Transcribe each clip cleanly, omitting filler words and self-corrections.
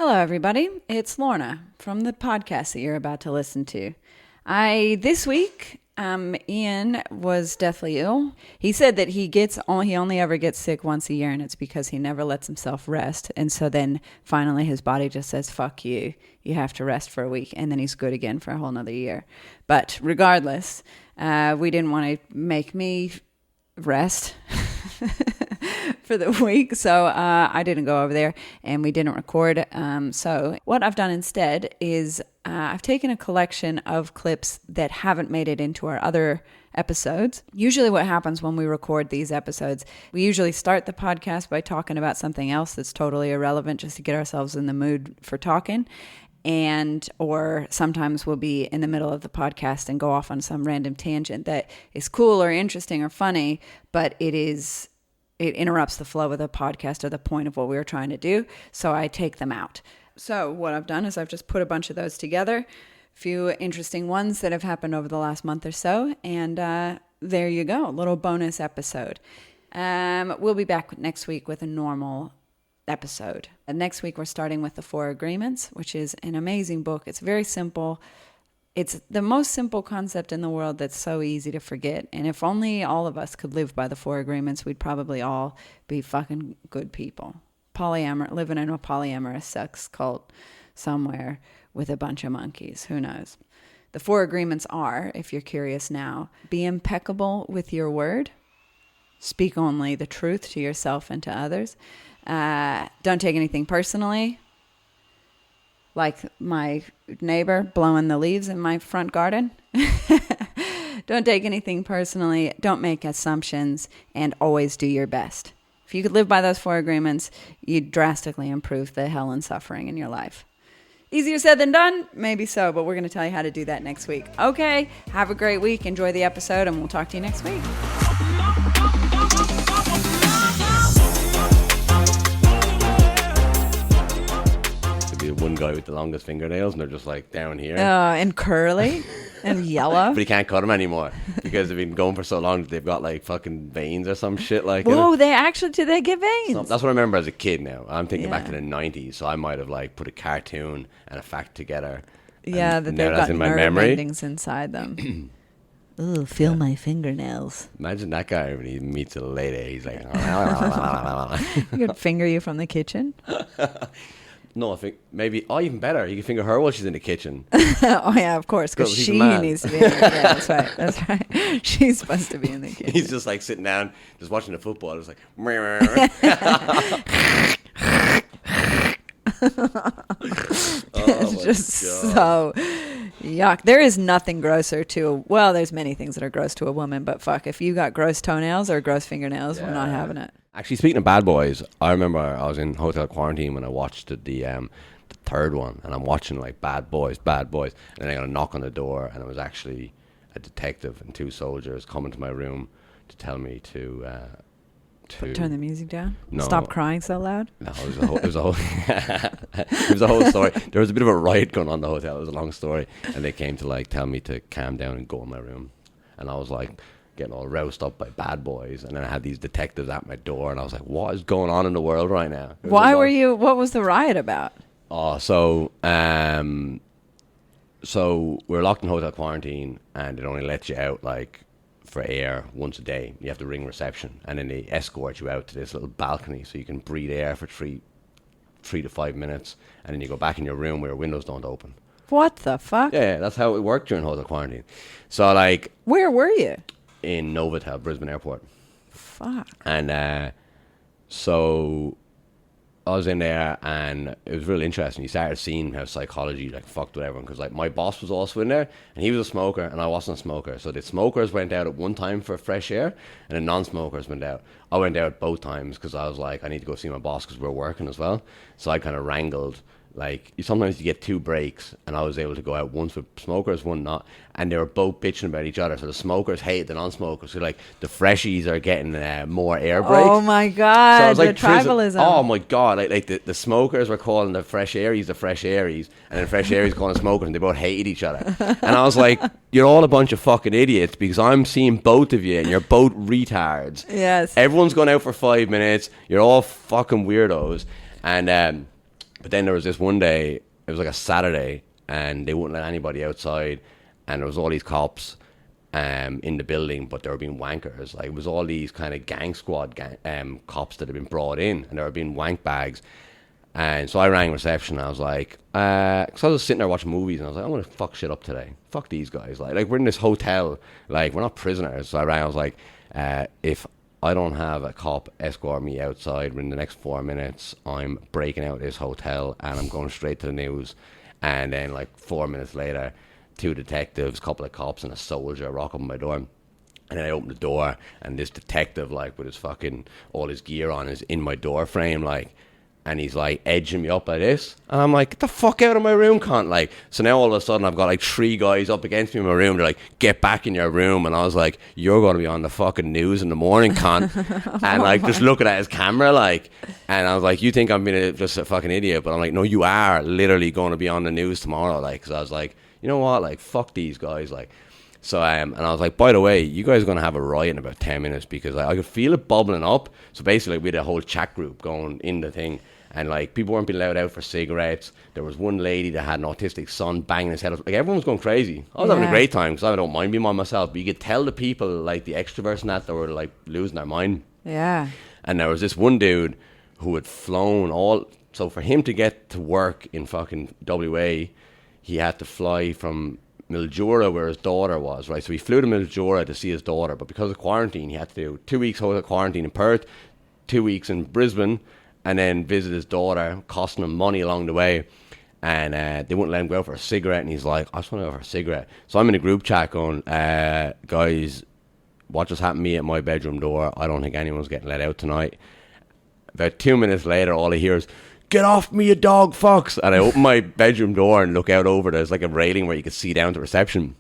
Hello, everybody. It's Lorna from the podcast that you're about to listen to. This week, Ian was deathly ill. He said that he only ever gets sick once a year, and it's because he never lets himself rest. And so then finally his body just says, fuck you. You have to rest for a week. And then he's good again for a whole nother year. But regardless, we didn't want to make me rest for the week, so I didn't go over there and we didn't record. So what I've done instead is I've taken a collection of clips that haven't made it into our other episodes. Usually what happens when we record these episodes, we usually start the podcast by talking about something else that's totally irrelevant just to get ourselves in the mood for talking. Or sometimes we'll be in the middle of the podcast and go off on some random tangent that is cool or interesting or funny, but it interrupts the flow of the podcast or the point of what we were trying to do. So I take them out. So what I've done is I've just put a bunch of those together, a few interesting ones that have happened over the last month or so. And there you go, a little bonus episode. We'll be back next week with a normal episode. And next week we're starting with the 4 Agreements, which is an amazing book. It's very simple. It's the most simple concept in the world that's so easy to forget. And if only all of us could live by the 4 Agreements, we'd probably all be fucking good people. Living in a polyamorous sex cult somewhere with a bunch of monkeys. Who knows? The 4 Agreements are, if you're curious now, be impeccable with your word. Speak only the truth to yourself and to others. Don't take anything personally. Like my neighbor blowing the leaves in my front garden. Don't take anything personally. Don't make assumptions, and always do your best. If you could live by those 4 agreements, you'd drastically improve the hell and suffering in your life. Easier said than done? Maybe so, but we're going to tell you how to do that next week. Okay, have a great week. Enjoy the episode, and we'll talk to you next week. One guy with the longest fingernails, and they're just like down here. And curly and yellow. But he can't cut them anymore because they've been going for so long that they've got like fucking veins or some shit like. Whoa, did they get veins? So that's what I remember as a kid now. I'm thinking back to the 90s, so I might have like put a cartoon and a fact together. Yeah, that they've got nerve endings inside them. Ooh, feel my fingernails. Imagine that guy when he meets a lady. He's like... He could finger you from the kitchen. No, I think maybe, even better, you can finger her while she's in the kitchen. Oh, yeah, of course, because she needs to be in the kitchen. Yeah, that's right. She's supposed to be in the kitchen. He's just like sitting down, just watching the football. It's like... It's just so yuck. There is nothing grosser there's many things that are gross to a woman, but fuck, if you got gross toenails or gross fingernails, we're not having it. Actually, speaking of bad boys, I remember I was in hotel quarantine when I watched the third one, and I'm watching like bad boys, and then I got a knock on the door, and it was actually a detective and 2 soldiers coming to my room to tell me to turn the music down. No, stop crying so loud. No, it was a whole story. There was a bit of a riot going on in the hotel. It was a long story, and they came to like tell me to calm down and go in my room, and I was like getting all roused up by bad boys, and then I had these detectives at my door, and I was like, what is going on in the world right now? What was the riot about? So we're locked in hotel quarantine, and it only lets you out like for air once a day. You have to ring reception, and then they escort you out to this little balcony so you can breathe air for 3 to 5 minutes, and then you go back in your room where your windows don't open. What the fuck? Yeah, that's how it worked during hotel quarantine. So like, where were you? In Novotel, Brisbane Airport. Fuck. And so I was in there, and it was really interesting. You started seeing how psychology like fucked with everyone, because like my boss was also in there, and he was a smoker, and I wasn't a smoker. So the smokers went out at one time for fresh air, and the non-smokers went out. I went out both times because I was like, I need to go see my boss because we're working as well. So I kind of wrangled. Like, sometimes you get 2 breaks, and I was able to go out once with smokers, one not, and they were both bitching about each other. So the smokers hated the non-smokers. So like the freshies are getting more air breaks. Oh my god! So I was like, the tribalism. Oh my god! Like the smokers were calling the fresh aries, and the fresh aries calling the smokers, and they both hated each other. And I was like, you're all a bunch of fucking idiots, because I'm seeing both of you, and you're both retards. Yes. Everyone's gone out for 5 minutes. You're all fucking weirdos, and But then there was this one day, it was like a Saturday, and they wouldn't let anybody outside, and there was all these cops in the building, but they were being wankers. Like, it was all these kind of gang squad cops that had been brought in, and they were being wank bags. And so I rang reception, and I was like, because I was sitting there watching movies, and I was like, I'm going to fuck shit up today. Fuck these guys. Like, we're in this hotel. Like, we're not prisoners. So I rang, I was like, if I don't have a cop escort me outside within the next 4 minutes, I'm breaking out of this hotel, and I'm going straight to the news. And then, like, 4 minutes later, 2 detectives, a couple of cops, and a soldier rock up on my door. And then I opened the door, and this detective, like, with his fucking, all his gear on, is in my door frame, like, and he's like edging me up like this, and I'm like, get the fuck out of my room, cunt. Like, so now all of a sudden I've got like 3 guys up against me in my room. They're like, get back in your room. And I was like, you're going to be on the fucking news in the morning, cunt. And like, just looking at his camera, like, and I was like, you think I'm being just a fucking idiot? But I'm like, no, you are literally going to be on the news tomorrow. Like, because I was like, you know what, like, fuck these guys. Like, so and I was like, by the way, you guys are going to have a riot in about 10 minutes, because I could feel it bubbling up. So basically we had a whole chat group going in the thing, and like, people weren't being allowed out for cigarettes. There was one lady that had an autistic son banging his head up. Like, everyone was going crazy. I was having a great time, because I don't mind being by myself, but you could tell the people, like the extroverts and that were like losing their mind. Yeah. And there was this one dude who had flown so for him to get to work in fucking WA, he had to fly from Mildura, where his daughter was, right? So he flew to Mildura to see his daughter, but because of quarantine, he had to do 2 weeks of quarantine in Perth, 2 weeks in Brisbane, and then visit his daughter, costing him money along the way. And they wouldn't let him go out for a cigarette, and he's like, I just want to go for a cigarette. So I'm in a group chat going, guys, what just happened to me at my bedroom door? I don't think anyone's getting let out tonight. About 2 minutes later, all I hear is, get off me, you dog fucks. And I open my bedroom door and look out over. There's like a railing where you could see down to reception.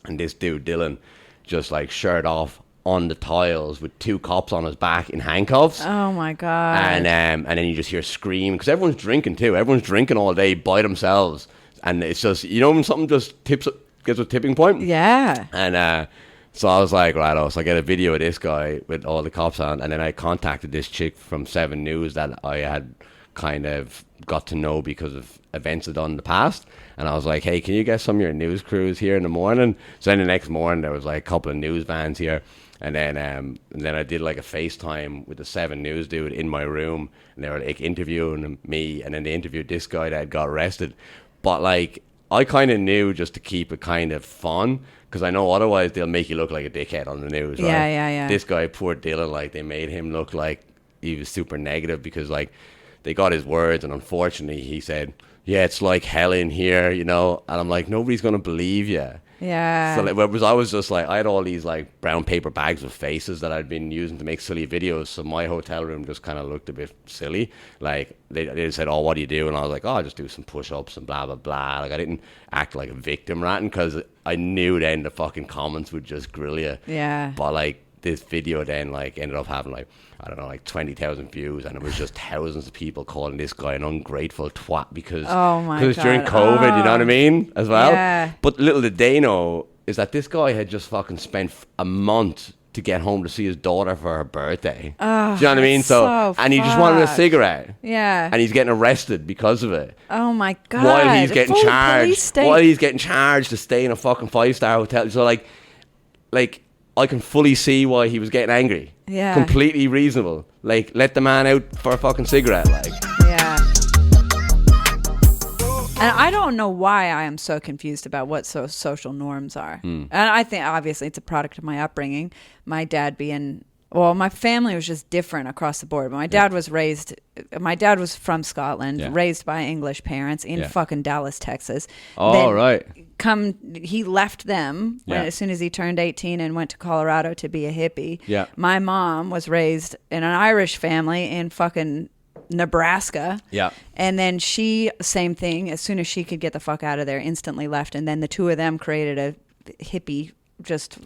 And this dude, Dylan, just like shirt off on the tiles with 2 cops on his back in handcuffs. Oh my God. And then you just hear scream, because everyone's drinking too. Everyone's drinking all day by themselves. And it's just, you know, when something just gets a tipping point? Yeah. And so I was like, right, so I get a video of this guy with all the cops on. And then I contacted this chick from 7 News that I had kind of got to know because of events I'd done in the past. And I was like, hey, can you get some of your news crews here in the morning? So then the next morning there was like a couple of news vans here. And then I did like a FaceTime with the 7 News dude in my room, and they were like interviewing me, and then they interviewed this guy that had got arrested. But like, I kind of knew just to keep it kind of fun, because I know otherwise they'll make you look like a dickhead on the news, right? Yeah. This guy, poor Dylan, like, they made him look like he was super negative, because like, they got his words, and unfortunately he said, yeah, it's like hell in here, you know? And I'm like, nobody's going to believe you. Yeah. So like, I was just like, I had all these like brown paper bags with faces that I'd been using to make silly videos. So my hotel room just kind of looked a bit silly. Like, they said, oh, what do you do? And I was like, oh, I just do some push-ups and blah, blah, blah. Like, I didn't act like a victim ratting, because I knew then the fucking comments would just grill you. Yeah. But like, this video then like ended up having like, I don't know, like 20,000 views, and it was just thousands of people calling this guy an ungrateful twat because it's during COVID, you know what I mean, as well. Yeah. But little did they know is that this guy had just fucking spent a month to get home to see his daughter for her birthday. Oh, do you know what I mean? So and he just wanted a cigarette. Yeah. And he's getting arrested because of it. Oh my God. While he's getting charged to stay in a fucking 5-star hotel. So like I can fully see why he was getting angry. Yeah. Completely reasonable. Like, let the man out for a fucking cigarette, like. Yeah. And I don't know why I am so confused about what social norms are. And I think, obviously, it's a product of my upbringing. My dad being... Well, my family was just different across the board. But my dad was from Scotland, raised by English parents in fucking Dallas, Texas. Oh, then right. He left them as soon as he turned 18 and went to Colorado to be a hippie. Yeah. My mom was raised in an Irish family in fucking Nebraska. Yeah. And then she, same thing, as soon as she could get the fuck out of there, instantly left. And then the two of them created a hippie just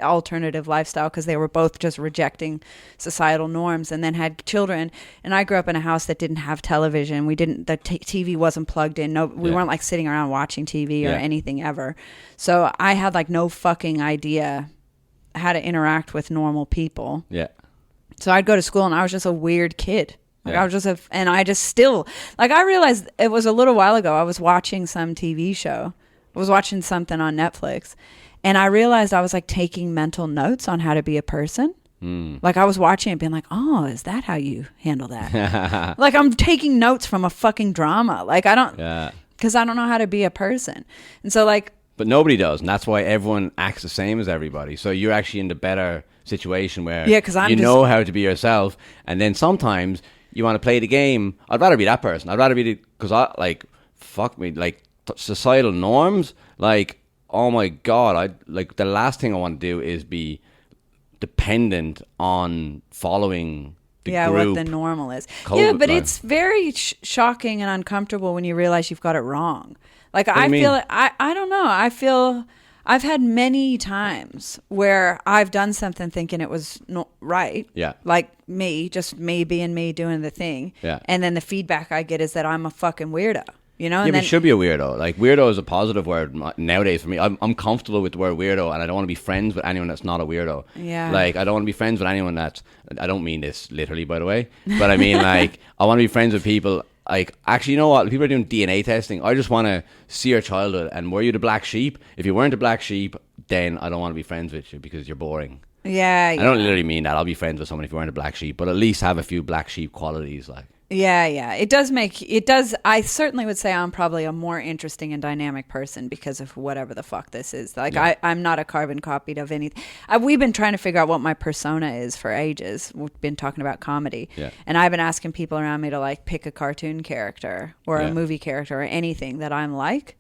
alternative lifestyle because they were both just rejecting societal norms, and then had children. And I grew up in a house that didn't have television. We didn't, the TV wasn't plugged in. No, we weren't like sitting around watching TV or anything ever. So I had like no fucking idea how to interact with normal people. Yeah. So I'd go to school and I was just a weird kid. Like I was just and I just still like I realized it was a little while ago. I was watching some TV show. I was watching something on Netflix, and I realized I was like taking mental notes on how to be a person. Like I was watching it being like, oh, is that how you handle that? Like I'm taking notes from a fucking drama. Like I don't, because I don't know how to be a person. And so like, but nobody does. And that's why everyone acts the same as everybody. So you're actually in the better situation where you know how to be yourself. And then sometimes you want to play the game. I'd rather be that person. I'd rather be because I like, fuck me, like societal norms. Like, oh my God. Like the last thing I want to do is be dependent on following the group. What the normal is. Yeah, but it's very shocking and uncomfortable when you realize you've got it wrong. Like I feel I don't know. I feel I've had many times where I've done something thinking it was not right. Yeah. Like me being me doing the thing. Yeah. And then the feedback I get is that I'm a fucking weirdo. You know, but you should be a weirdo. Like weirdo is a positive word nowadays for me. I'm comfortable with the word weirdo, and I don't want to be friends with anyone that's not a weirdo. Yeah. Like I don't want to be friends with anyone that's. I don't mean this literally, by the way, but I mean like I want to be friends with people. Like actually, you know what? People are doing DNA testing. I just want to see your childhood, and were you the black sheep? If you weren't the black sheep, then I don't want to be friends with you because you're boring. Yeah. I don't literally mean that. I'll be friends with someone if you weren't a black sheep, but at least have a few black sheep qualities, like. Yeah. It does. I certainly would say I'm probably a more interesting and dynamic person because of whatever the fuck this is. Like I'm not a carbon copy of anything. We've been trying to figure out what my persona is for ages. We've been talking about comedy. Yeah. And I've been asking people around me to like pick a cartoon character or a movie character or anything that I'm like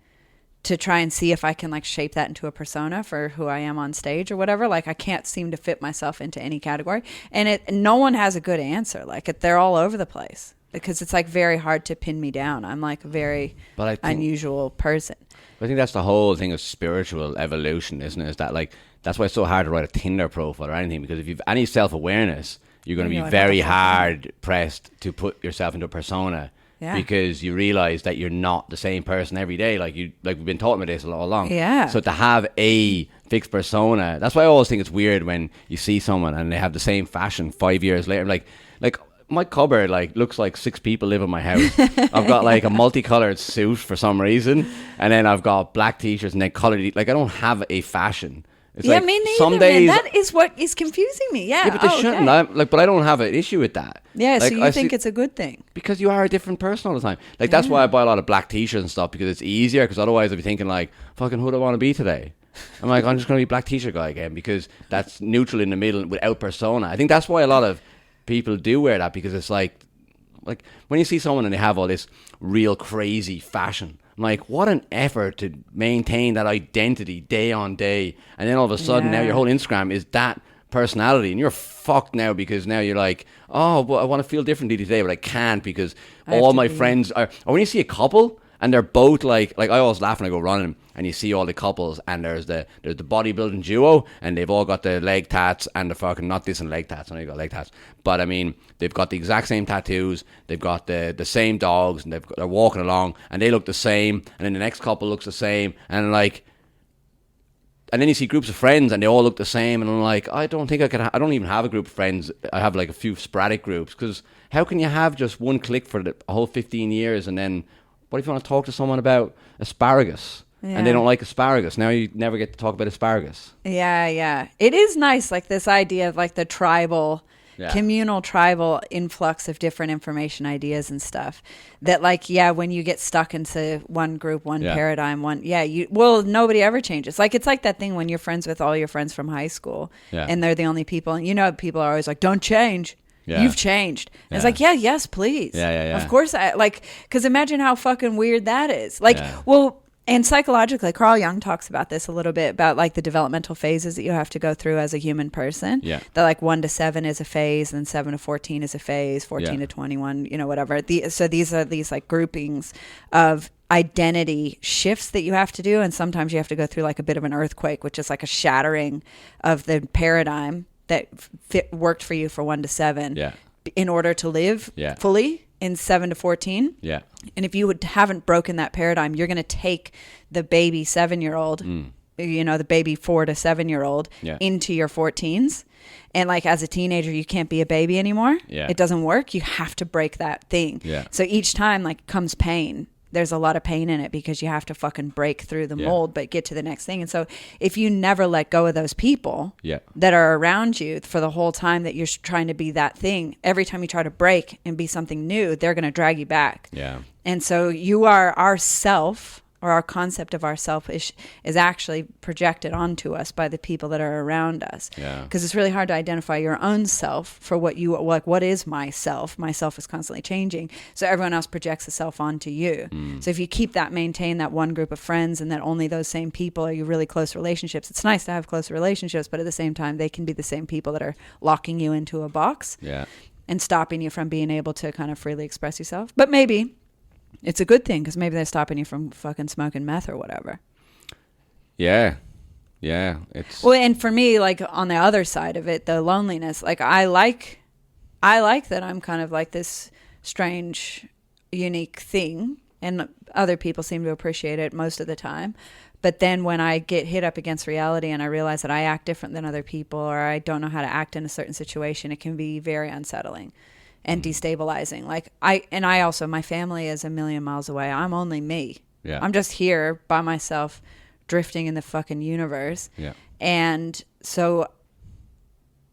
to try and see if I can like shape that into a persona for who I am on stage or whatever. Like I can't seem to fit myself into any category. And no one has a good answer. Like they're all over the place. Because it's like very hard to pin me down. I'm like a very unusual person. I think that's the whole thing of spiritual evolution, isn't it? Is that like that's why it's so hard to write a Tinder profile or anything, because if you've any self-awareness, you're going to be very hard pressed to put yourself into a persona. Yeah. Because you realize that you're not the same person every day. Like we've been talking about this all along. Yeah. So to have a fixed persona, that's why I always think it's weird when you see someone and they have the same fashion 5 years later. Like my cupboard like looks like 6 people live in my house. I've got like a multicolored suit for some reason, and then I've got black t-shirts and then colored. Like I don't have a fashion. It's like me neither. Some days, man. That is what is confusing me. Yeah, but they shouldn't. Okay. But I don't have an issue with that. Yeah, like, so you think it's a good thing because you are a different person all the time. Like that's why I buy a lot of black t-shirts and stuff, because it's easier. Because otherwise I'd be thinking like, fucking, who do I want to be today? I'm like, I'm just going to be black t-shirt guy again, because that's neutral in the middle without persona. I think that's why a lot of people do wear that, because it's like when you see someone and they have all this real crazy fashion, I'm like, what an effort to maintain that identity day on day, and then all of a sudden now your whole Instagram is that personality, and you're fucked now, because now you're like, oh, but I want to feel differently today, but I can't because all my friends are. Or when you see a couple and they're both like I always laugh when I go running, and you see all the couples, and there's the bodybuilding duo, and they've all got the leg tats and the fucking, not this and leg tats, I know you got leg tats, but I mean they've got the exact same tattoos, they've got the same dogs, and they're walking along and they look the same, and then the next couple looks the same, and like, and then you see groups of friends and they all look the same, and I'm like, I don't think I could. I don't even have a group of friends. I have like a few sporadic groups, because how can you have just one clique for a whole 15 years, and then what if you want to talk to someone about asparagus? Yeah. And they don't like asparagus. Now you never get to talk about asparagus. Yeah. It is nice, like this idea of like the tribal, communal tribal influx of different information ideas and stuff. That like, when you get stuck into one group, one paradigm, nobody ever changes. Like it's like that thing when you're friends with all your friends from high school, and they're the only people, and people are always like, don't change. Yeah. You've changed. And it's like, yes, please. Yeah. Of course, because imagine how fucking weird that is. Like, and psychologically, Carl Jung talks about this a little bit, about like the developmental phases that you have to go through as a human person. Yeah. That like 1 to 7 is a phase, and then 7 to 14 is a phase, 14 to 21, whatever. So these are these like groupings of identity shifts that you have to do. And sometimes you have to go through like a bit of an earthquake, which is like a shattering of the paradigm that worked for you for 1 to 7 in order to live fully in 7 to 14. Yeah. And if you haven't broken that paradigm, you're going to take the baby 7-year-old the baby 4 to 7 year old Yeah. into your 14s. And like as a teenager, you can't be a baby anymore. Yeah. It doesn't work. You have to break that thing. Yeah. So each time like comes pain. There's a lot of pain in it because you have to fucking break through the mold, but get to the next thing. And so if you never let go of those people that are around you for the whole time that you're trying to be that thing, every time you try to break and be something new, they're going to drag you back. Yeah. And so you are our self, or our concept of ourself is actually projected onto us by the people that are around us. Yeah. Because it's really hard to identify your own self for what you like. What is myself? Myself is constantly changing. So everyone else projects a self onto you. So if you keep that, maintain that one group of friends, and that only those same people are your really close relationships. It's nice to have close relationships, but at the same time, they can be the same people that are locking you into a box and stopping you from being able to kind of freely express yourself. But maybe it's a good thing because maybe they're stopping you from fucking smoking meth or whatever. Yeah. Yeah. It's Well, and for me, like on the other side of it, the loneliness, like I like that I'm kind of like this strange, unique thing, and other people seem to appreciate it most of the time. But then when I get hit up against reality and I realize that I act different than other people, or I don't know how to act in a certain situation, it can be very unsettling and destabilizing. Like I also, my family is a million miles away. I'm only me. Yeah. I'm just here by myself, drifting in the fucking universe. Yeah. And so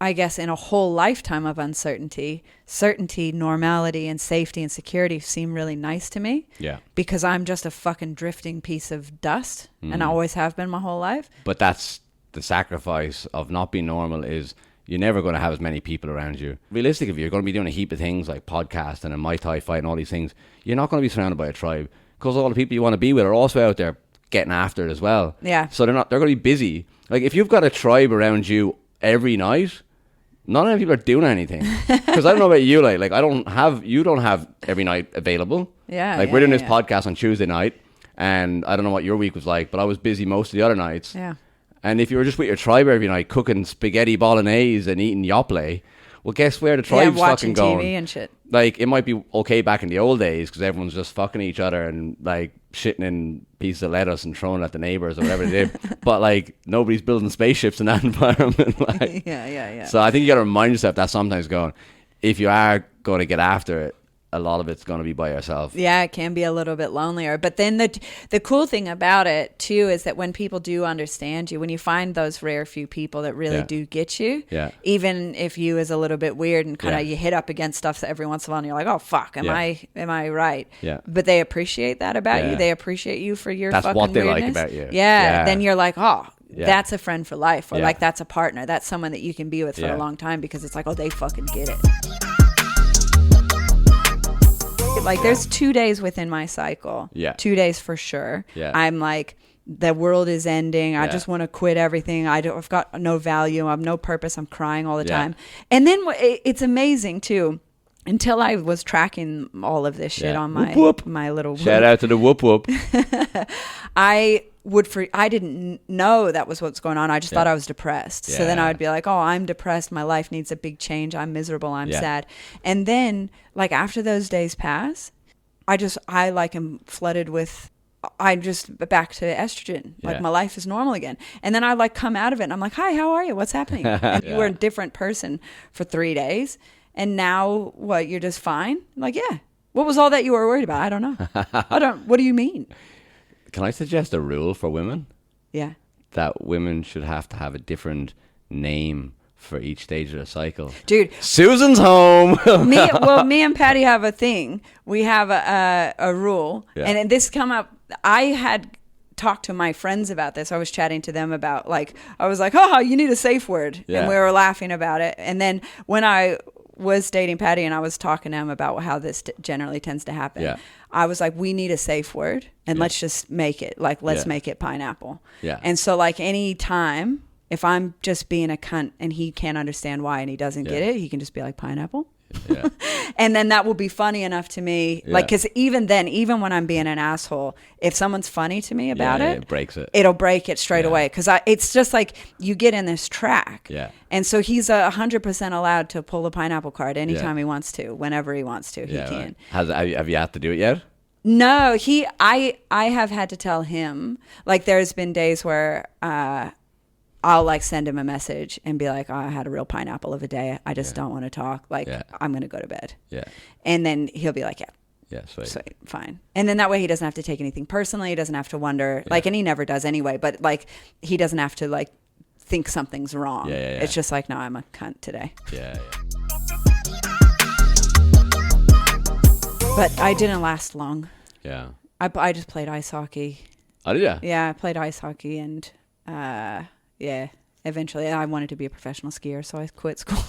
I guess in a whole lifetime of uncertainty, certainty, normality, and safety and security seem really nice to me. Yeah. Because I'm just a fucking drifting piece of dust, and I always have been my whole life. But that's the sacrifice of not being normal is you're never going to have as many people around you. Realistically, if you're going to be doing a heap of things like podcasting and a Muay Thai fight and all these things, you're not going to be surrounded by a tribe because all the people you want to be with are also out there getting after it as well. Yeah. So they're going to be busy. Like if you've got a tribe around you every night, not enough people are doing anything. Because I don't know about you, like you don't have every night available. Yeah. Like we're doing this podcast on Tuesday night, and I don't know what your week was like, but I was busy most of the other nights. Yeah. And if you were just with your tribe every night cooking spaghetti bolognese and eating yople, well, guess where the tribe's watching fucking going? TV and shit. Like, it might be okay back in the old days because everyone's just fucking each other and, like, shitting in pieces of lettuce and throwing it at the neighbours or whatever they did. But, like, nobody's building spaceships in that environment. Like, Yeah. So I think you got to remind yourself that sometimes going, if you are going to get after it, a lot of it's going to be by yourself. Yeah, it can be a little bit lonelier. But then the cool thing about it, too, is that when people do understand you, when you find those rare few people that really do get you, even if you is a little bit weird and kind of you hit up against stuff every once in a while and you're like, oh, fuck, am I right? Yeah. But they appreciate that about you. They appreciate you for your That's fucking what they weirdness. like about you. Yeah. Then you're like, oh, Yeah. that's a friend for life. Or Yeah. like, that's a partner. That's someone that you can be with for Yeah. a long time because it's like, oh, they fucking get it. Like there's 2 days within my cycle. Yeah. 2 days for sure. Yeah. I'm like, the world is ending. I just want to quit everything. I've got no value. I have no purpose. I'm crying all the time. And then it's amazing too. Until I was tracking all of this shit on my Whoop, whoop. my little Shout out to the whoop whoop. I didn't know that was what's going on. I just thought I was depressed. So then I would be like, oh, I'm depressed. My life needs a big change. I'm miserable. I'm sad. And then like after those days pass, I like am flooded with, I'm just back to estrogen. Like my life is normal again. And then I like come out of it and I'm like, hi, how are you? What's happening? And you were a different person for 3 days. And now what? You're just fine? I'm like, yeah. What was all that you were worried about? I don't know. What do you mean? Can I suggest a rule for women? Yeah. That women should have to have a different name for each stage of their cycle. Dude. Susan's home. me and Patty have a thing. We have a rule. Yeah. And this come up. I had talked to my friends about this. I was chatting to them about I was like, oh, you need a safe word. Yeah. And we were laughing about it. And then when I was dating Patty and I was talking to him about how this generally tends to happen. Yeah. I was like, we need a safe word and let's just make it let's make it pineapple. Yeah. And so any time if I'm just being a cunt and he can't understand why and he doesn't get it, he can just be like pineapple. Yeah. And then that will be funny enough to me. Yeah. Because even then, even when I'm being an asshole, if someone's funny to me about it breaks it. It'll break it straight away. Because it's just like you get in this track. Yeah. And so he's 100% allowed to pull the pineapple card anytime he wants to, whenever he wants to. He can. Right. Have you had to do it yet? No, I have had to tell him, like, there's been days where I'll like send him a message and be like, oh, I had a real pineapple of a day. I just don't want to talk. Like, I'm going to go to bed. Yeah. And then he'll be like, yeah. Yeah, sweet. Fine. And then that way he doesn't have to take anything personally. He doesn't have to wonder, like, and he never does anyway, but like, he doesn't have to like think something's wrong. Yeah. It's just like, no, I'm a cunt today. Yeah. But I didn't last long. Yeah. I just played ice hockey. Oh, did you? Yeah, I played ice hockey and, eventually I wanted to be a professional skier, so I quit school.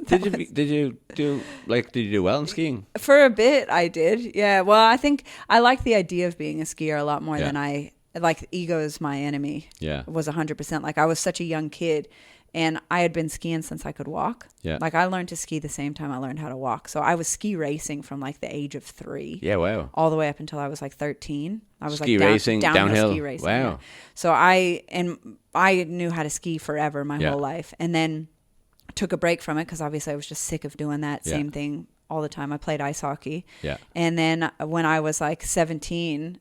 Did you do well in skiing? For a bit, I did. Yeah. Well, I think I like the idea of being a skier a lot more than I like. Ego is my enemy. Yeah. It was 100%. Like, I was such a young kid, and I had been skiing since I could walk. Yeah. Like, I learned to ski the same time I learned how to walk. So I was ski racing from like the age of 3. Yeah. Wow. All the way up until I was like 13. I was ski like racing, downhill ski racing. Wow. Yeah. So I knew how to ski forever my whole life, and then took a break from it because obviously I was just sick of doing that same thing all the time. I played ice hockey. Yeah. And then when I was like 17,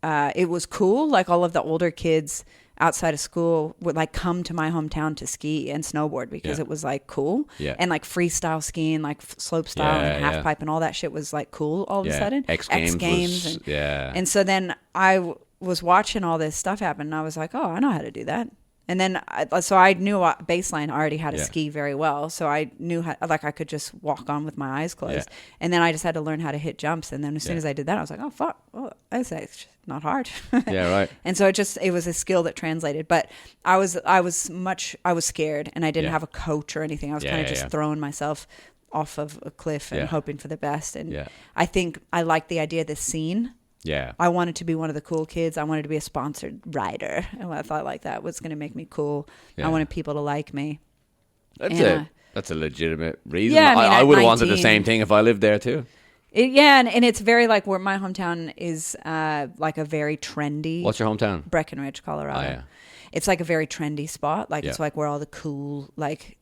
it was cool. Like, all of the older kids outside of school would like come to my hometown to ski and snowboard because it was like cool. Yeah. And like freestyle skiing, like slope style and half pipe and all that shit was like cool all of a sudden. X Games. And so then I was watching all this stuff happen, and I was like, oh, I know how to do that. And then, so I knew baseline already how to ski very well. So I knew how, like, I could just walk on with my eyes closed. Yeah. And then I just had to learn how to hit jumps. And then as soon as I did that, I was like, oh, fuck. Well, it's not hard. Yeah, right. And so it was a skill that translated. But I was scared, and I didn't have a coach or anything. I was kind of just throwing myself off of a cliff and hoping for the best. And I think I liked the idea of this scene. Yeah. I wanted to be one of the cool kids. I wanted to be a sponsored rider. And I thought like that was going to make me cool. Yeah. I wanted people to like me. That's a legitimate reason. Yeah, I would have wanted the same thing if I lived there too. And it's very like where my hometown is like a very trendy. What's your hometown? Breckenridge, Colorado. Oh, yeah. It's like a very trendy spot. Like it's like where all the cool like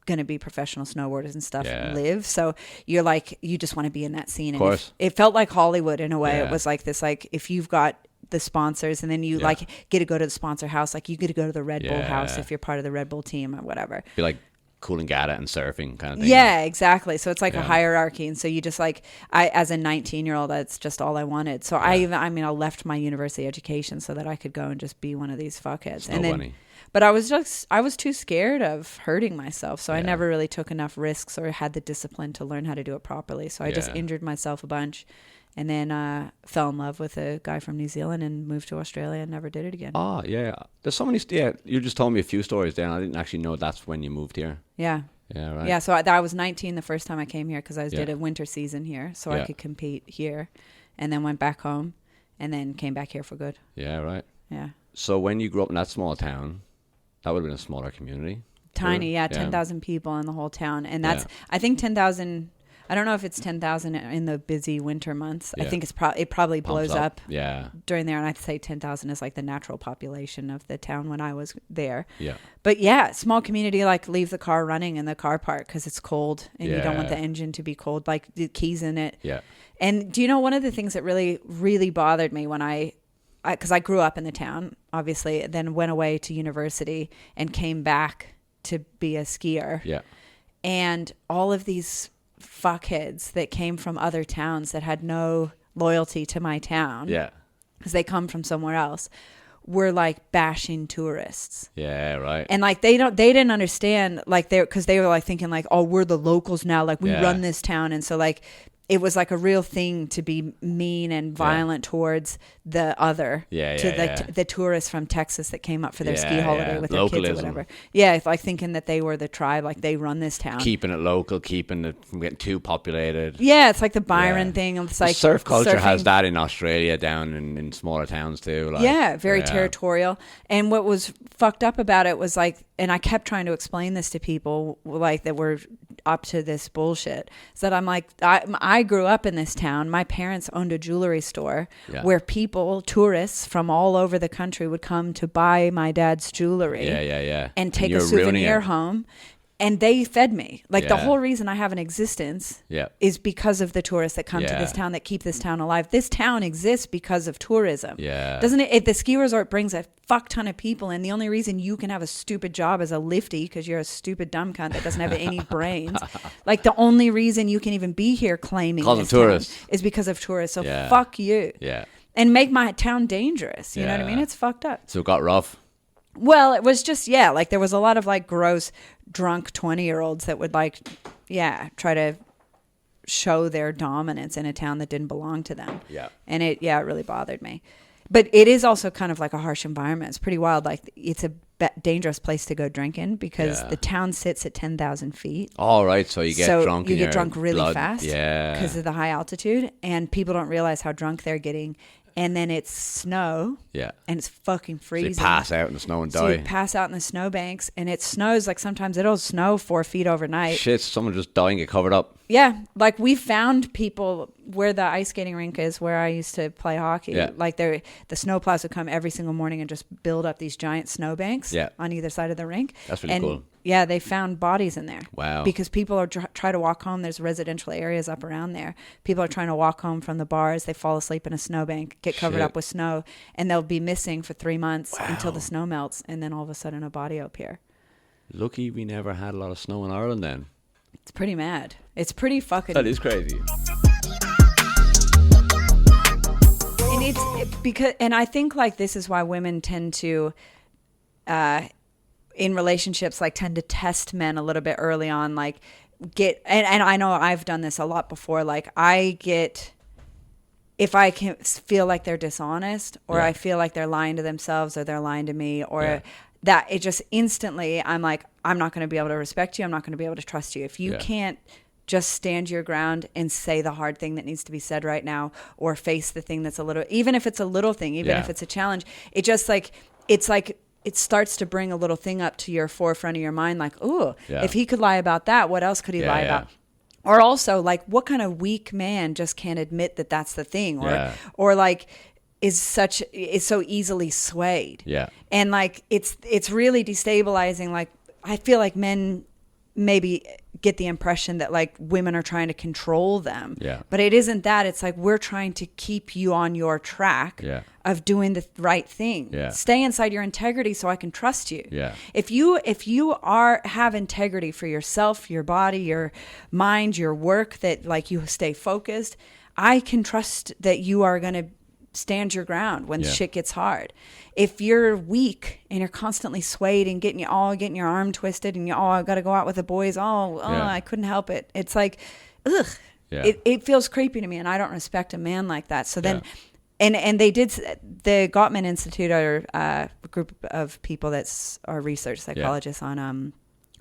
going to be professional snowboarders and stuff live. So you're like, you just want to be in that scene. Of course. It felt like Hollywood in a way. It was like this, like if you've got the sponsors and then you like get to go to the sponsor house, like you get to go to the Red Bull house if you're part of the Red Bull team or whatever. Be like Coolangatta and surfing kind of thing. Yeah, exactly. So it's like a hierarchy. And so you just like, as a 19-year-old, that's just all I wanted. So I left my university education so that I could go and just be one of these fuckheads. And then, but I was too scared of hurting myself. So I never really took enough risks or had the discipline to learn how to do it properly. So I just injured myself a bunch and then fell in love with a guy from New Zealand and moved to Australia and never did it again. Oh, yeah. There's so many, you just told me a few stories there and I didn't actually know that's when you moved here. Yeah. Yeah, right. Yeah, so I was 19 the first time I came here because I did a winter season here so I could compete here and then went back home and then came back here for good. Yeah, right. Yeah. So when you grew up in that small town, that would have been a smaller community. Tiny, 10,000 people in the whole town. And that's, I think 10,000, I don't know if it's 10,000 in the busy winter months. I think it probably blows up during there. And I'd say 10,000 is like the natural population of the town when I was there. Yeah. But small community, like leave the car running in the car park because it's cold and you don't want the engine to be cold, like the keys in it. Yeah. And do you know one of the things that really, really bothered me when because I grew up in the town, obviously, then went away to university and came back to be a skier. Yeah. And all of these fuckheads that came from other towns that had no loyalty to my town. Yeah. Because they come from somewhere else. Were like bashing tourists. Yeah, right. And like they didn't understand like because they were like thinking like, oh, we're the locals now, like we run this town. And so like it was like a real thing to be mean and violent towards the other, the tourists from Texas that came up for their ski holiday with their kids or whatever. Yeah, it's like thinking that they were the tribe, like they run this town, keeping it local, keeping it from getting too populated. Yeah, it's like the Byron thing. It's like surf culture has that in Australia, down in smaller towns too. Like, very territorial. And what was fucked up about it was like, and I kept trying to explain this to people like that were up to this bullshit. So that I'm like, I grew up in this town. My parents owned a jewelry store where tourists from all over the country would come to buy my dad's jewelry. Yeah. And take a souvenir home. And they fed me. Like the Yeah. whole reason I have an existence Yeah. is because of the tourists that come to Yeah. this town, that keep this town alive. This town exists because of tourism. Yeah. Doesn't it? The ski resort brings a fuck ton of people, and the only reason you can have a stupid job as a lifty because you're a stupid dumb cunt that doesn't have any brains. Like the only reason you can even be here claiming Because of this town tourists. is because of tourists. So Yeah. fuck you. Yeah. And make my town dangerous. You know what I Yeah. mean? It's fucked up. So it got rough. Well, it was just, yeah, like there was a lot of like gross, drunk 20-year-olds that would like, yeah, try to show their dominance in a town that didn't belong to them. Yeah. And it really bothered me. But it is also kind of like a harsh environment. It's pretty wild. Like it's a dangerous place to go drinking because Yeah. the town sits at 10,000 feet. All right. So you get drunk. You in get your drunk really blood. fast Yeah. because of the high altitude. And people don't realize how drunk they're getting. And then it's snow. Yeah. And it's fucking So freezing. you pass out in the snow and So you die. pass out in the snowbanks, and it snows. Like sometimes it'll snow 4 feet overnight. Shit, someone just die and get covered up. Yeah, like we found people where the ice skating rink is, where I used to play hockey. Yeah. Like the snowplows would come every single morning and just build up these giant snowbanks Yeah. on either side of the rink. That's really and cool. Yeah, they found bodies in there. Wow. Because people are try to walk home. There's residential areas up around there. People are trying to walk home from the bars. They fall asleep in a snowbank, get covered Shit. up with snow, and they'll be missing for 3 months until Wow. the snow melts, and then all of a sudden a body will appear. Lucky we never had a lot of snow in Ireland then. It's pretty mad. It's pretty fucking. That is crazy. And because I think like this is why women tend to, in relationships, like tend to test men a little bit early on, like and I know I've done this a lot before. Like if I can feel like they're dishonest, or Yeah. I feel like they're lying to themselves, or they're lying to me, or Yeah. that it just instantly, I'm like, I'm not going to be able to respect you. I'm not going to be able to trust you. If you Yeah. can't just stand your ground and say the hard thing that needs to be said right now, or face the thing that's even if it's a little thing, even Yeah. if it's a challenge, it just like, it's like, it starts to bring a little thing up to your forefront of your mind. Like, ooh, Yeah. if he could lie about that, what else could he Yeah, lie yeah. about? Or also like, what kind of weak man just can't admit that that's the thing? Or, Yeah. or like, is so easily swayed. Yeah. And like it's really destabilizing. Like I feel like men maybe get the impression that like women are trying to control them. Yeah. But it isn't that. It's like we're trying to keep you on your track Yeah. of doing the right thing. Yeah. Stay inside your integrity so I can trust you. Yeah. If you have integrity for yourself, your body, your mind, your work, that like you stay focused, I can trust that you are going to stand your ground when Yeah. shit gets hard. If you're weak and you're constantly swayed and getting your arm twisted and I got to go out with the boys. Yeah. I couldn't help it. It's like, ugh. Yeah. It feels creepy to me, and I don't respect a man like that. So then, Yeah. and they did, the Gottman Institute are a group of people that are research psychologists on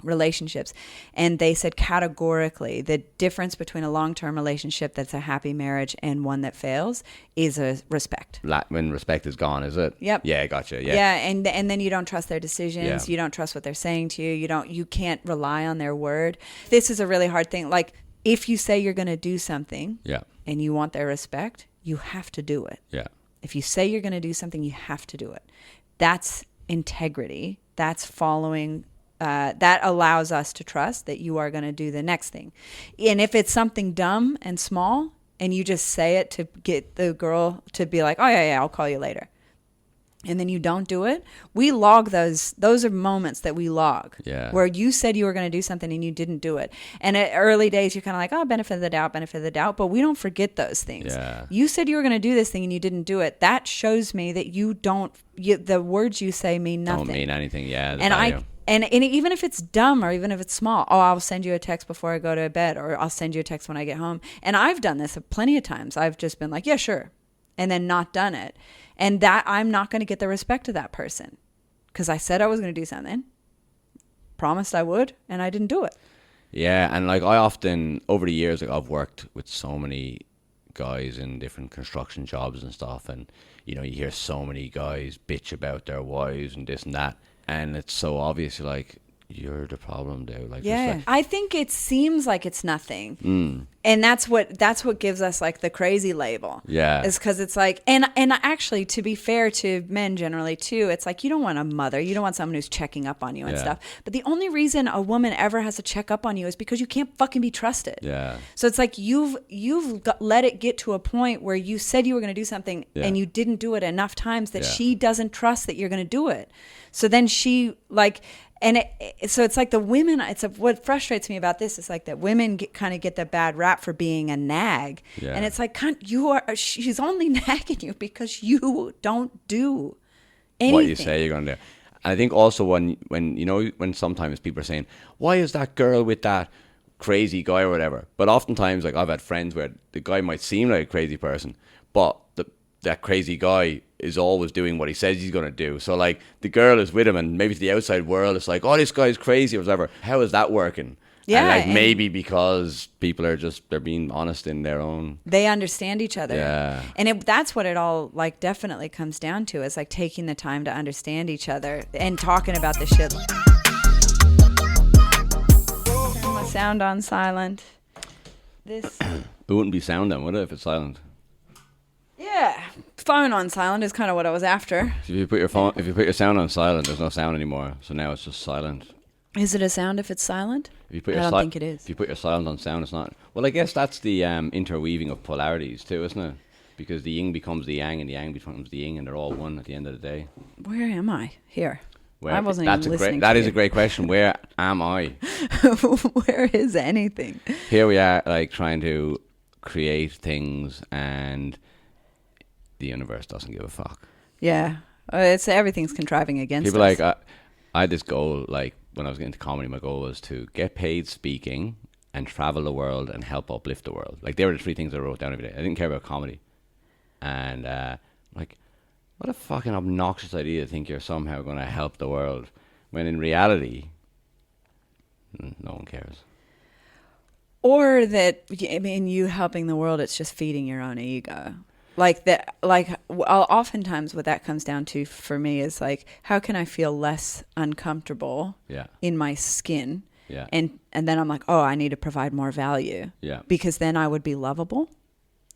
relationships, and they said categorically the difference between a long-term relationship that's a happy marriage and one that fails is a respect. When respect is gone, is it? Yep. Yeah, gotcha. Yeah. Yeah, and then you don't trust their decisions. Yeah. You don't trust what they're saying to you. You can't rely on their word. This is a really hard thing. Like if you say you're going to do something, Yeah. and you want their respect, you have to do it. Yeah. If you say you're going to do something, you have to do it. That's integrity. That's following. That allows us to trust that you are going to do the next thing. And if it's something dumb and small, and you just say it to get the girl to be like, oh, yeah, I'll call you later, and then you don't do it, we log those. Those are moments that we log. Yeah. Where you said you were going to do something and you didn't do it. And at early days, you're kind of like, oh, benefit of the doubt. But we don't forget those things. Yeah. You said you were going to do this thing and you didn't do it. That shows me that the words you say mean nothing. Don't mean anything. Yeah. And even if it's dumb or even if it's small, I'll send you a text before I go to bed, or I'll send you a text when I get home. And I've done this plenty of times. I've just been like, yeah, sure. And then not done it. And that I'm not going to get the respect of that person because I said I was going to do something, promised I would, and I didn't do it. Yeah, and like I often over the years, like I've worked with so many guys in different construction jobs and stuff, and you hear so many guys bitch about their wives and this and that, and it's so obvious. Like you're the problem, dude. Like, yeah, I think it seems like it's nothing, and that's what gives us like the crazy label. Yeah, is because it's like, and actually, to be fair to men generally too, it's like you don't want a mother, you don't want someone who's checking up on you and stuff. But the only reason a woman ever has to check up on you is because you can't fucking be trusted. Yeah. So it's like you've let it get to a point where you said you were going to do something and you didn't do it enough times that she doesn't trust that you're going to do it. So then she like. And so it's like the women, what frustrates me about this is like that women kind of get the bad rap for being a nag. Yeah. And it's like, she's only nagging you because you don't do anything. What you say you're going to do. I think also when sometimes people are saying, why is that girl with that crazy guy or whatever? But oftentimes, like I've had friends where the guy might seem like a crazy person, but that crazy guy is always doing what he says he's going to do. So like the girl is with him and maybe to the outside world it's like, oh, this guy's crazy or whatever. How is that working? Yeah. And like maybe because people are they're being honest in their own. They understand each other. Yeah. And that's what it all like definitely comes down to, is like taking the time to understand each other and talking about the shit. Turn my sound on silent. This. It wouldn't be sound then, would it, if it's silent? Yeah, phone on silent is kind of what I was after. So if you put your sound on silent, there's no sound anymore. So now it's just silent. Is it a sound if it's silent? I don't think it is. If you put your silent on sound, it's not. Well, I guess that's the interweaving of polarities too, isn't it? Because the yin becomes the yang, and the yang becomes the yin, and they're all one at the end of the day. Where am I? Here. I wasn't even listening. That is a great question. Where am I? Where is anything? Here we are, like trying to create things and. The universe doesn't give a fuck. Yeah. Everything's contriving against people us. Like, I had this goal, like, when I was getting into comedy, my goal was to get paid speaking and travel the world and help uplift the world. Like, they were the three things I wrote down every day. I didn't care about comedy. And, like, what a fucking obnoxious idea to think you're somehow going to help the world. When in reality, no one cares. Or that, I mean, you helping the world, it's just feeding your own ego. Like that, like oftentimes what that comes down to for me is like, how can I feel less uncomfortable in my skin? Yeah. And then I'm like, oh, I need to provide more value. Yeah. Because then I would be lovable.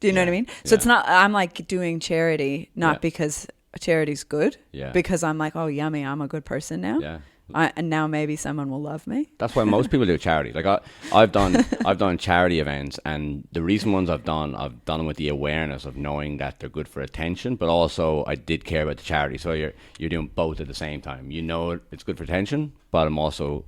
Do you know what I mean? So it's not, I'm like doing charity, not because charity's good. Yeah. Because I'm like, oh, yummy, I'm a good person now. Yeah. And now maybe someone will love me. That's why most people do charity. Like I've done charity events, and the recent ones I've done them with the awareness of knowing that they're good for attention, but also I did care about the charity. So you're doing both at the same time. You know it's good for attention, but I'm also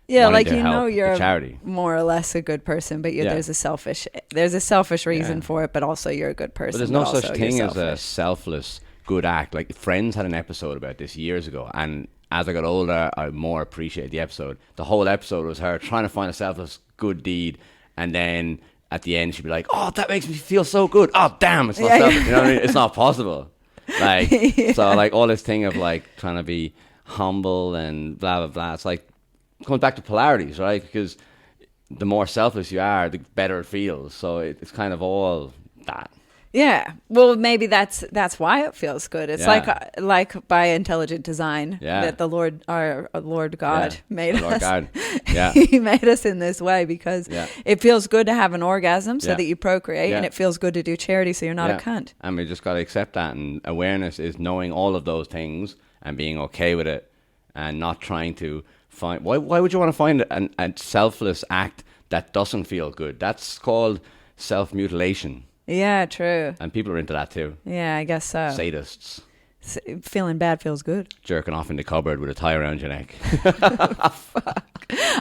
like you're charity. More or less a good person, but there's a selfish reason for it, but also you're a good person. But there's no such thing as a selfless good act. Like Friends had an episode about this years ago, and as I got older, I more appreciated the episode. The whole episode was her trying to find a selfless good deed, and then at the end she'd be like, "Oh, that makes me feel so good. Oh, damn, it's not selfless." You know what I mean? It's not possible. Like so, like all this thing of like trying to be humble and blah blah blah. It's like it comes back to polarities, right? Because the more selfless you are, the better it feels. So it's kind of all that. Yeah. Well, maybe that's why it feels good. It's like by intelligent design that the Lord, our Lord God, made us. God. Yeah. He made us in this way because it feels good to have an orgasm so that you procreate, and it feels good to do charity so you're not a cunt. And we just got to accept that. And awareness is knowing all of those things and being okay with it, and not trying to find. Why would you want to find a selfless act that doesn't feel good? That's called self-mutilation. Yeah, true. And people are into that too. Yeah, I guess so. Sadists. Feeling bad feels good. Jerking off in the cupboard with a tie around your neck. Fuck.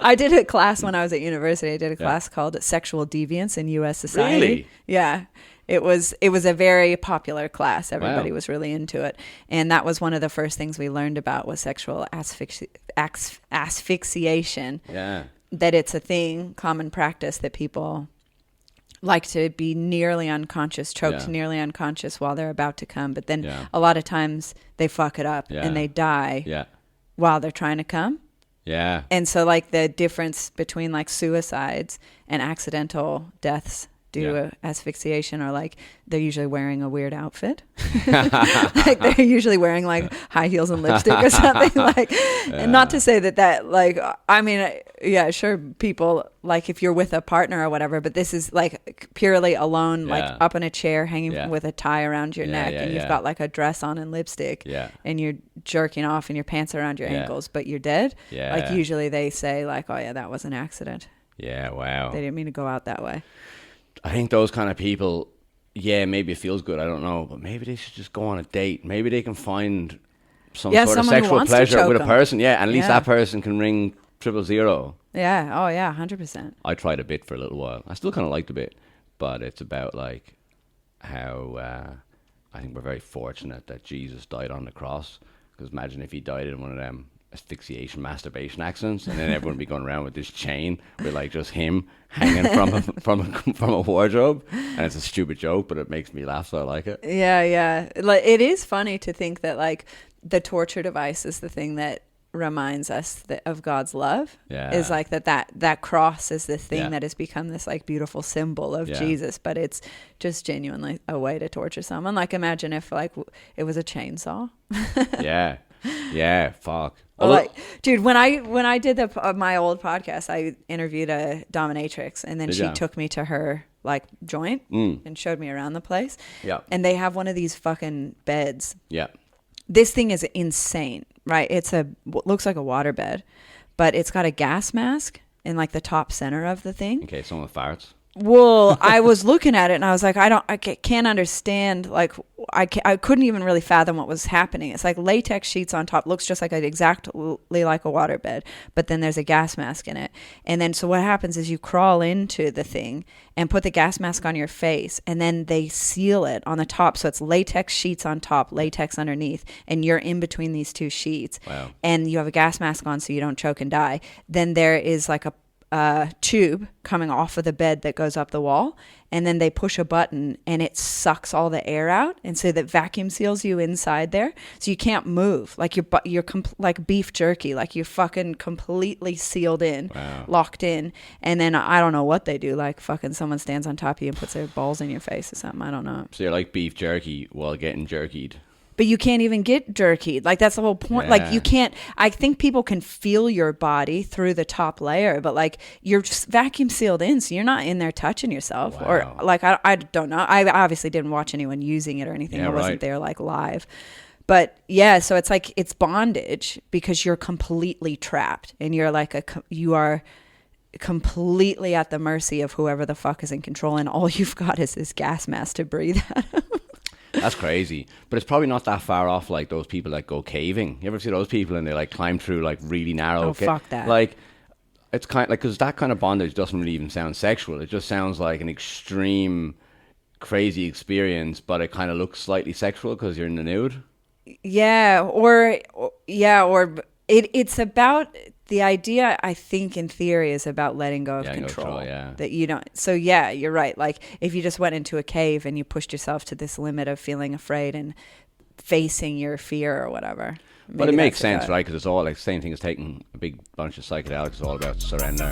I did a class when I was at university. I did a class called Sexual Deviance in U.S. Society. Really? Yeah. It was a very popular class. Everybody was really into it. And that was one of the first things we learned about was sexual asphyxiation. Yeah. That it's a thing, common practice that people like to be nearly unconscious, choked nearly unconscious while they're about to come. But then a lot of times they fuck it up and they die while they're trying to come. Yeah. And so like the difference between like suicides and accidental deaths do asphyxiation are like, they're usually wearing a weird outfit. Like they're usually wearing like high heels and lipstick or something. Like, and not to say that like, I mean, yeah, sure, people, like if you're with a partner or whatever, but this is like purely alone, like up in a chair hanging with a tie around your neck, and you've got like a dress on and lipstick, and you're jerking off and your pants are around your ankles, but you're dead. Like usually they say like, oh yeah, that was an accident. Yeah, wow. They didn't mean to go out that way. I think those kind of people, maybe it feels good, I don't know, but maybe they should just go on a date. Maybe they can find some sort of sexual pleasure with a person. Yeah, and at least that person can ring 000. Yeah, oh yeah, 100%. I tried a bit for a little while. I still kind of liked the bit, but it's about like how I think we're very fortunate that Jesus died on the cross, because imagine if he died in one of them asphyxiation masturbation accidents, and then everyone would be going around with this chain with like just him hanging from a wardrobe, and it's a stupid joke, but it makes me laugh, so I like it. Yeah, like it is funny to think that like the torture device is the thing that reminds us of God's love. Is like that cross is the thing that has become this like beautiful symbol of Jesus, but it's just genuinely a way to torture someone. Like imagine if like it was a chainsaw. Fuck. Like, dude, when I did my old podcast, I interviewed a dominatrix, and then she took me to her like joint and showed me around the place. Yeah. And they have one of these fucking beds. Yeah. This thing is insane, right? Looks like a water bed, but it's got a gas mask in like the top center of the thing. Okay, someone farts. Well, I was looking at it and I was like, I can't understand. Like, I couldn't even really fathom what was happening. It's like latex sheets on top, looks just like exactly like a waterbed, but then there's a gas mask in it. And then, so what happens is you crawl into the thing and put the gas mask on your face, and then they seal it on the top. So it's latex sheets on top, latex underneath, and you're in between these two sheets. Wow. And you have a gas mask on so you don't choke and die. Then there is like a tube coming off of the bed that goes up the wall, and then they push a button and it sucks all the air out, and so that vacuum seals you inside there, so you can't move. Like you're like beef jerky, like you're fucking completely sealed in, locked in. And then I don't know what they do, like fucking someone stands on top of you and puts their balls in your face or something. I don't know. So you're like beef jerky while getting jerkied. But you can't even get jerkied. Like, that's the whole point. Like, you can't, I think people can feel your body through the top layer, but like, you're just vacuum sealed in, so you're not in there touching yourself. Wow. Or like, I don't know. I obviously didn't watch anyone using it or anything. I wasn't there like live. But yeah, so it's like, it's bondage because you're completely trapped, and you're like you are completely at the mercy of whoever the fuck is in control, and all you've got is this gas mask to breathe out of. That's crazy, but it's probably not that far off like those people that go caving. You ever see those people and they like climb through like really narrow? Fuck that. Like, it's kind of like, because that kind of bondage doesn't really even sound sexual. It just sounds like an extreme, crazy experience, but it kind of looks slightly sexual because you're in the nude. It's about the idea. I think in theory is about letting go of control. That you don't. So yeah, you're right. Like if you just went into a cave and you pushed yourself to this limit of feeling afraid and facing your fear or whatever. But it makes sense, right? Because it's all like the same thing as taking a big bunch of psychedelics. It's all about surrender.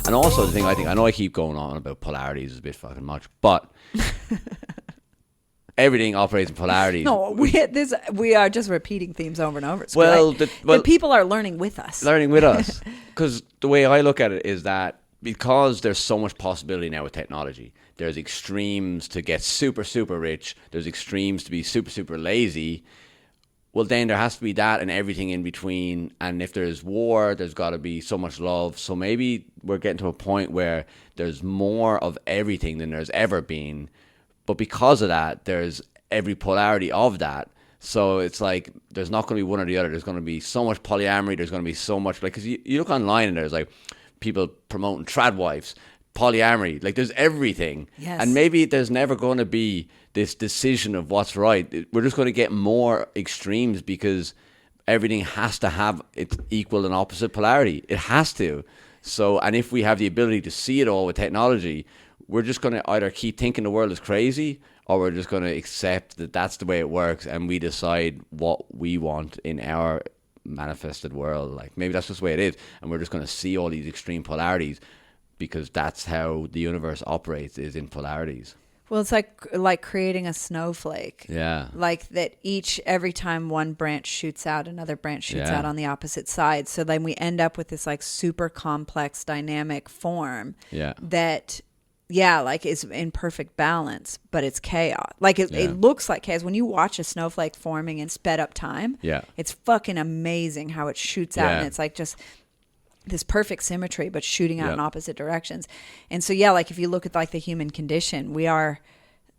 And also the thing, I know I keep going on about polarities is a bit fucking much, but everything operates in polarities. No, we are just repeating themes over and over. It's the people are learning with us. Because the way I look at it is that because there's so much possibility now with technology, there's extremes to get super, super rich. There's extremes to be super, super lazy. Well, then there has to be that and everything in between. And if there's war, there's got to be so much love. So maybe we're getting to a point where there's more of everything than there's ever been. But because of that, there's every polarity of that. So it's like there's not going to be one or the other. There's going to be so much polyamory. There's going to be so much, like, because you look online and there's like people promoting trad wives, polyamory. Like there's everything. Yes. And maybe there's never going to be this decision of what's right. We're just going to get more extremes because everything has to have its equal and opposite polarity. It has to. So, and if we have the ability to see it all with technology, we're just going to either keep thinking the world is crazy, or we're just going to accept that that's the way it works, and we decide what we want in our manifested world. Like maybe that's just the way it is, and we're just going to see all these extreme polarities. because that's how the universe operates, is in polarities. Well, it's like creating a snowflake. Yeah. Like that every time one branch shoots out, another branch shoots out on the opposite side. So then we end up with this like super complex dynamic form that, like is in perfect balance, but it's chaos. Like it looks like chaos. When you watch a snowflake forming in sped up time, it's fucking amazing how it shoots out. And it's like just this perfect symmetry, but shooting out in opposite directions. And so, like if you look at like the human condition,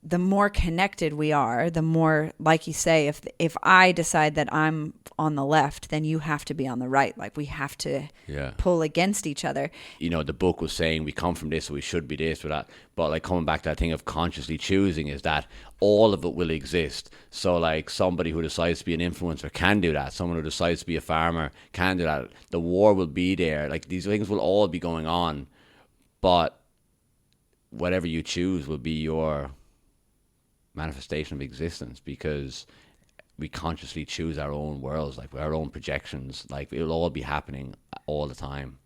the more connected we are, the more, like you say, if I decide that I'm on the left, then you have to be on the right. Like we have to pull against each other. You know, the book was saying we come from this, so we should be this or that. But like coming back to that thing of consciously choosing, is that all of it will exist. So like somebody who decides to be an influencer can do that. Someone who decides to be a farmer can do that. The war will be there. Like these things will all be going on. But whatever you choose will be your manifestation of existence, because we consciously choose our own worlds, like our own projections. Like it'll all be happening all the time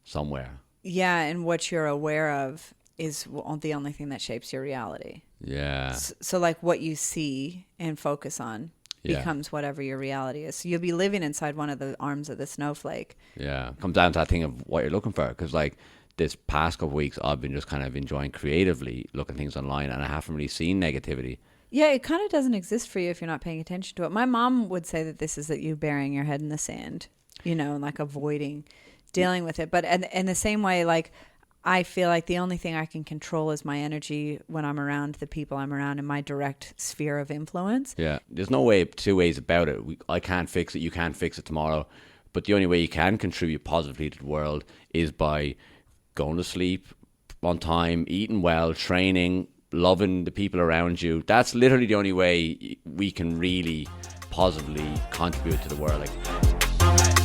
somewhere. Yeah, and what you're aware of is the only thing that shapes your reality. Yeah. So like what you see and focus on becomes whatever your reality is. So you'll be living inside one of the arms of the snowflake. Yeah. Comes down to that thing of what you're looking for, because like this past couple of weeks I've been just kind of enjoying creatively looking things online, and I haven't really seen negativity. Yeah, it kind of doesn't exist for you if you're not paying attention to it. My mom would say that this is that you burying your head in the sand, you know, and like avoiding dealing with it. But in the same way, like I feel like the only thing I can control is my energy when I'm around the people I'm around in my direct sphere of influence. Yeah, there's no two ways about it. I can't fix it, you can't fix it tomorrow. But the only way you can contribute positively to the world is by going to sleep on time, eating well, training, loving the people around you. That's literally the only way we can really positively contribute to the world. Like